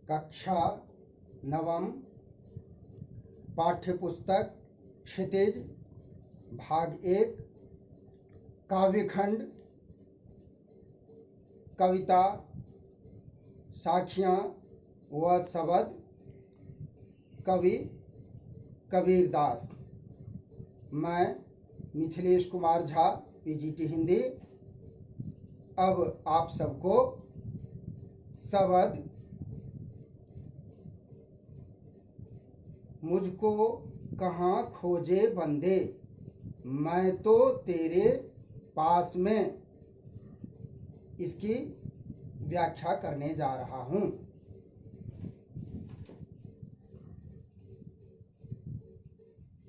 कक्षा नवम पाठ्यपुस्तक क्षितिज भाग 1 काव्यखंड कविता साखियाँ व शब्द कवि कबीरदास। मैं मिथिलेश कुमार झा पीजीटी हिंदी। अब आप सबको शब्द मुझको कहाँ खोजे बंदे, मैं तो तेरे पास में, इसकी व्याख्या करने जा रहा हूँ।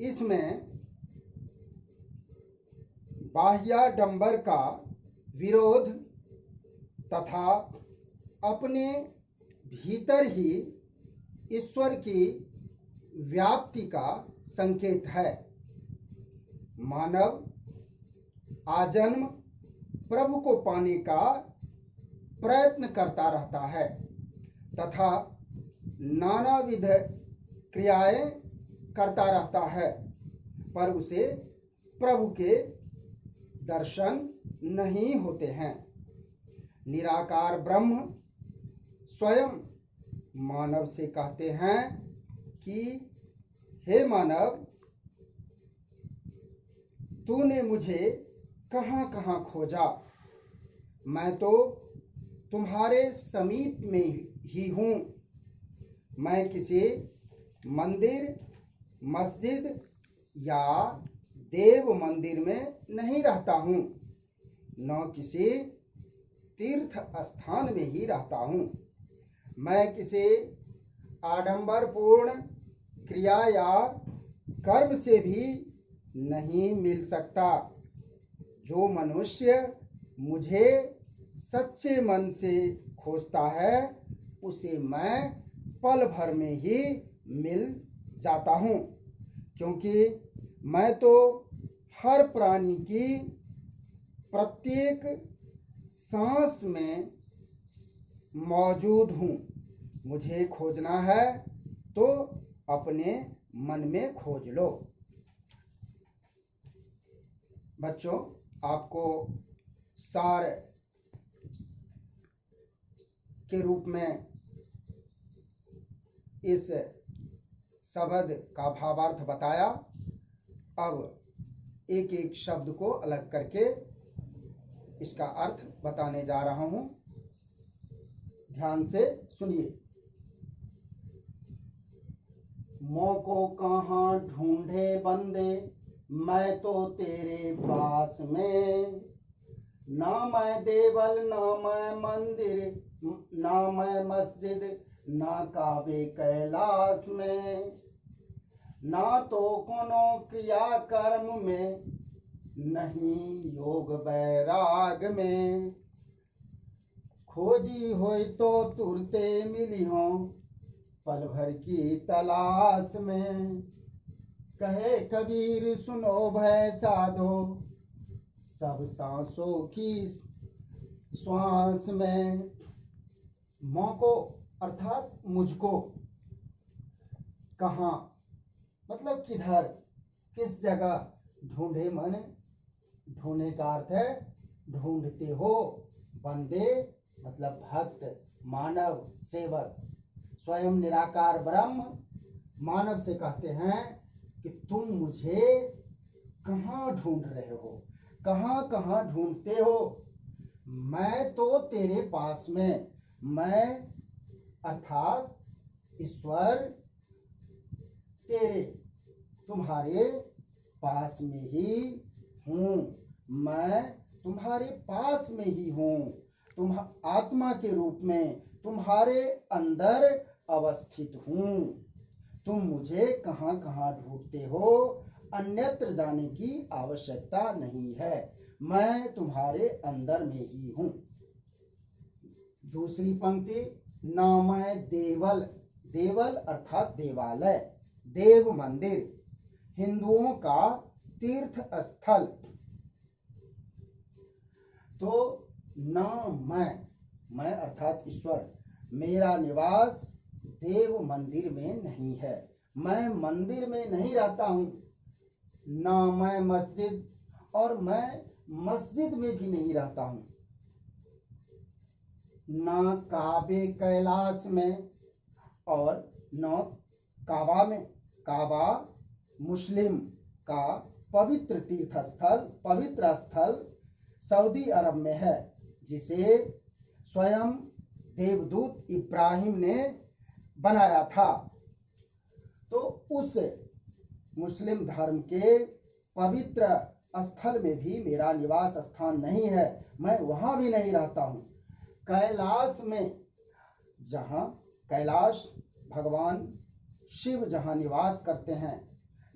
इसमें बाह्याडंबर का विरोध तथा अपने भीतर ही ईश्वर की व्याप्ति का संकेत है। मानव आजन्म प्रभु को पाने का प्रयत्न करता रहता है तथा नानाविध क्रियाएं करता रहता है, पर उसे प्रभु के दर्शन नहीं होते हैं। निराकार ब्रह्म स्वयं मानव से कहते हैं कि हे मानव, तूने मुझे कहाँ कहाँ खोजा, मैं तो तुम्हारे समीप में ही हूँ। मैं किसी मंदिर मस्जिद या देव मंदिर में नहीं रहता हूँ, न किसी तीर्थ स्थान में ही रहता हूँ। मैं किसी आडंबरपूर्ण क्रिया या कर्म से भी नहीं मिल सकता। जो मनुष्य मुझे सच्चे मन से खोजता है, उसे मैं पल भर में ही मिल जाता हूँ, क्योंकि मैं तो हर प्राणी की प्रत्येक सांस में मौजूद हूँ। मुझे खोजना है तो अपने मन में खोज लो। बच्चों, आपको सार के रूप में इस शब्द का भावार्थ बताया। अब एक एक शब्द को अलग करके इसका अर्थ बताने जा रहा हूं, ध्यान से सुनिए। मोको कहाँ ढूंढे बंदे, मैं तो तेरे पास में, ना मैं देवल ना मैं मंदिर, ना मैं मस्जिद, ना काबे कैलाश में, ना तो कोनो क्रिया कर्म में, नहीं योग बैराग में। खोजी होई तो तुरते मिली हो, पल भर की तलाश में। कहे कबीर सुनो भय साधो, सब सांसों की श्वास में। मोको अर्थात मुझको, कहाँ मतलब किधर, किस जगह, ढूंढे माने ढूंढने का अर्थ है ढूंढते हो। बंदे मतलब भक्त, मानव, सेवक। स्वयं निराकार ब्रह्म मानव से कहते हैं कि तुम मुझे कहाँ ढूंढ रहे हो, कहाँ कहाँ ढूंढते हो। मैं तो तेरे पास में, मैं अर्थात ईश्वर तेरे तुम्हारे पास में ही हूँ। मैं तुम्हारे पास में ही हूँ, तुम आत्मा के रूप में तुम्हारे अंदर अवस्थित हूँ। तुम मुझे कहाँ कहाँ ढूंढते हो, अन्यत्र जाने की आवश्यकता नहीं है, मैं तुम्हारे अंदर में ही हूँ। दूसरी पंक्ति, ना मैं देवल, देवल अर्थात देवालय, देव मंदिर, हिंदुओं का तीर्थ स्थल। तो ना मैं अर्थात ईश्वर, मेरा निवास देव मंदिर में नहीं है। मैं मंदिर में नहीं रहता हूँ, ना मैं मस्जिद, और मैं मस्जिद में भी नहीं रहता हूँ, ना काबे कैलाश में और न काबा में। काबा मुस्लिम का पवित्र तीर्थ स्थल, पवित्र स्थल सऊदी अरब में है, जिसे स्वयं देवदूत इब्राहिम ने बनाया था। तो उस मुस्लिम धर्म के पवित्र स्थल में भी मेरा निवास स्थान नहीं है, मैं वहां भी नहीं रहता हूँ। कैलाश में, जहाँ कैलाश भगवान शिव जहाँ निवास करते हैं,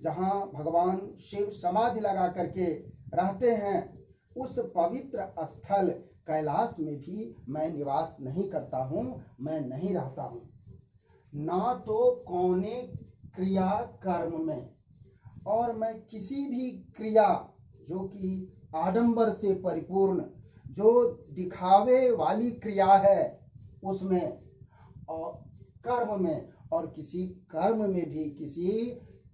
जहाँ भगवान शिव समाधि लगा करके रहते हैं, उस पवित्र स्थल कैलाश में भी मैं निवास नहीं करता हूँ, मैं नहीं रहता हूँ। ना तो कौने क्रिया कर्म में, और मैं किसी भी क्रिया जो कि आडंबर से परिपूर्ण, जो दिखावे वाली क्रिया है उसमें, और कर्म में, और किसी कर्म में भी, किसी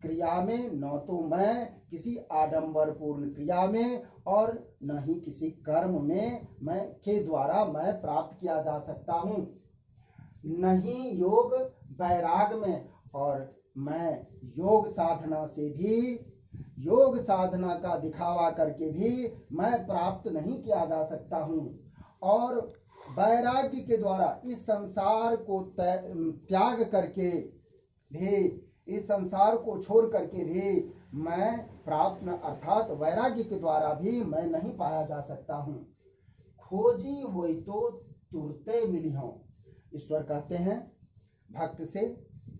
क्रिया में न तो मैं किसी आडंबर पूर्ण क्रिया में और न ही किसी कर्म में मैं के द्वारा मैं प्राप्त किया जा सकता हूँ, नहीं योग वैराग में, और मैं योग साधना से भी, योग साधना का दिखावा करके भी मैं प्राप्त नहीं किया जा सकता हूँ, और वैराग्य के द्वारा इस संसार को त्याग करके भी, इस संसार को छोड़ करके भी मैं प्राप्त न, अर्थात वैराग्य के द्वारा भी मैं नहीं पाया जा सकता हूँ। खोजी हुई तो तुरते मिली हूँ। ईश्वर कहते हैं भक्त से,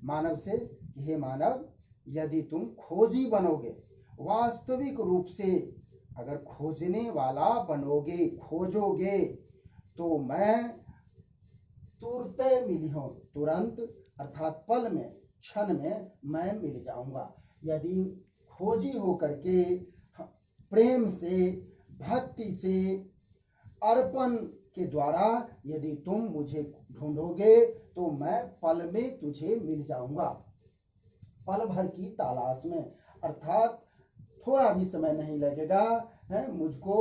मानव से, हे मानव, यदि तुम खोजी बनोगे, वास्तविक रूप से अगर खोजने वाला बनोगे, खोजोगे, तो मैं तुरते मिली हूँ, तुरंत अर्थात पल में, क्षण में मैं मिल जाऊंगा। यदि खोजी होकर के प्रेम से, भक्ति से, अर्पण के द्वारा यदि तुम मुझे ढूंढोगे तो मैं पल में तुझे मिल जाऊंगा, पल भर की तलाश में, अर्थात थोड़ा भी समय नहीं लगेगा है मुझको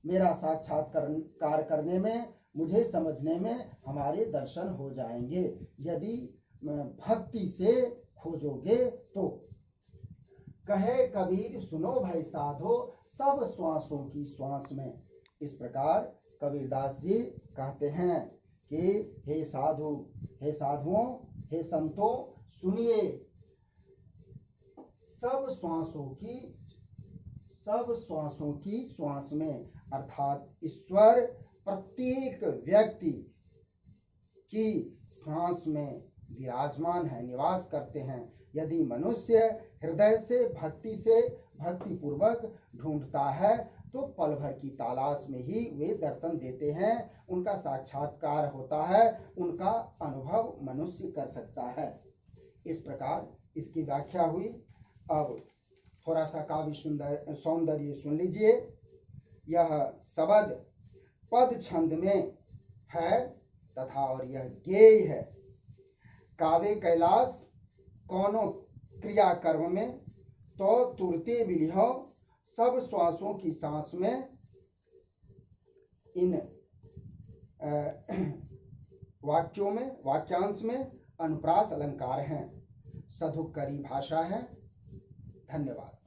मेरा साक्षात्कार करने में, मुझे समझने में हमारे दर्शन हो जाएंगे यदि भक्ति से खोजोगे तो। कहे कबीर सुनो भाई साधो, सब श्वासों की श्वास में। इस प्रकार कबीरदास जी कहते हैं कि हे साधु, हे साधुओं, हे संतों, सुनिए, सब श्वासों की श्वास में, अर्थात ईश्वर प्रत्येक व्यक्ति की सांस में विराजमान है, निवास करते हैं। यदि मनुष्य हृदय से भक्ति पूर्वक ढूंढता है तो पल भर की तलाश में ही वे दर्शन देते हैं, उनका साक्षात्कार होता है, उनका अनुभव मनुष्य कर सकता है। इस प्रकार इसकी व्याख्या हुई। अब थोड़ा सा काव्य सौंदर्य सुन लीजिए। यह शब्द पद छंद में है तथा और यह गेय है। कावे कैलाश कौनो क्रिया कर्म में, तो तुरते मिली हो सब श्वासों की सांस में। इन वाक्यों में, वाक्यांश में अनुप्रास अलंकार हैं, सधुकरी भाषा है। धन्यवाद।